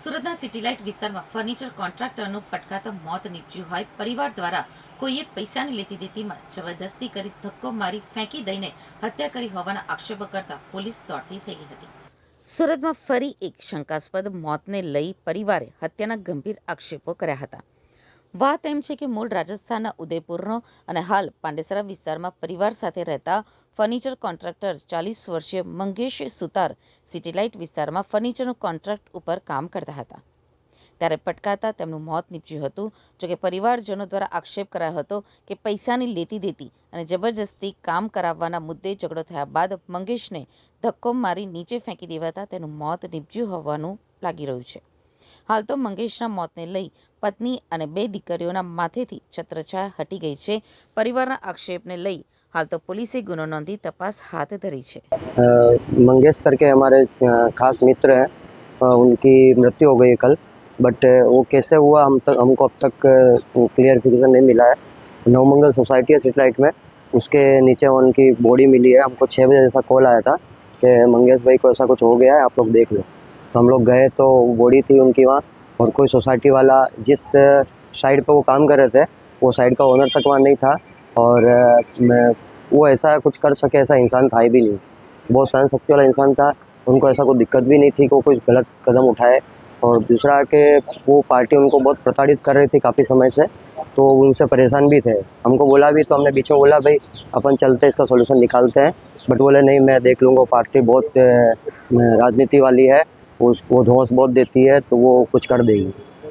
સુરતના સિટીલાઇટ વિસ્તારમાં ફર્નિચર કોન્ટ્રાક્ટરનું પટકાતા મોત નીપજ્યું હોય પરિવાર દ્વારા કોઈએ પૈસાની લેતી દેતીમાં જબરદસ્તી કરી ધક્કો મારી ફેંકી દઈને હત્યા કરી હોવાના આક્ષેપો કરતા પોલીસ દોડતી થઈ ગઈ હતી. સુરતમાં ફરી એક શંકાસ્પદ મોતને લઈ પરિવારે હત્યાના ગંભીર આક્ષેપો કર્યા હતા. વાત એમ છે કે મૂળ રાજસ્થાનના ઉદયપુરનો અને હાલ પાંડેસરા વિસ્તારમાં પરિવાર સાથે રહેતા ફર્નિચર કોન્ટ્રાક્ટર 40 વર્ષીય મંગેશ સુતાર સિટીલાઇટ વિસ્તારમાં ફર્નિચરનું કોન્ટ્રાક્ટ ઉપર કામ કરતા હતા. ત્યારે પટકાતા તેમનું મોત નીપજ્યું હતું. જોકે પરિવારજનો દ્વારા આક્ષેપ કરાયો હતો કે પૈસાની લેતી દેતી અને જબરજસ્તી કામ કરાવવાના મુદ્દે ઝઘડો થયા બાદ મંગેશને ધક્કો મારી નીચે ફેંકી દેવાતા તેનું મોત નીપજ્યું હોવાનું લાગી રહ્યું છે. હાલ તો મંગેશના મોતને લઈ પત્ની અને 2 દીકરીઓના માથેથી છત્રછાયા હટી ગઈ છે. પરિવારના આક્ષેપને લઈ हाल तो पुलिस गुनो नोंधी तपास हाथ धरी है. मंगेश करके हमारे खास मित्र हैं, उनकी मृत्यु हो गई कल, बट वो कैसे हुआ हमको अब तक क्लियरिफिकेशन नहीं मिला है. नवमंगल सोसाइटी है सिटीलाइट में, उसके नीचे उनकी बॉडी मिली है. हमको 6 बजे जैसा कॉल आया था कि मंगेश भाई को ऐसा कुछ हो गया है, आप लोग देख लो. तो हम लोग गए तो बॉडी थी उनकी वहाँ, और कोई सोसाइटी वाला जिस साइड पर वो काम कर रहे थे वो साइड का ओनर तक वहाँ नहीं था, और वो ऐसा कुछ कर सके ऐसा इंसान था ही भी नहीं. बहुत सहन शक्ति वाला इंसान था, उनको ऐसा कोई दिक्कत भी नहीं थी कि वो कोई गलत कदम उठाए. और दूसरा कि वो पार्टी उनको बहुत प्रताड़ित कर रही थी काफ़ी समय से, तो उनसे परेशान भी थे. हमको बोला भी, तो हमने बीच में बोला भाई अपन चलते इसका सॉल्यूशन निकालते हैं, बट बोले नहीं मैं देख लूँगा, पार्टी बहुत राजनीति वाली है, वो धौंस बहुत देती है, तो वो कुछ कर देगी.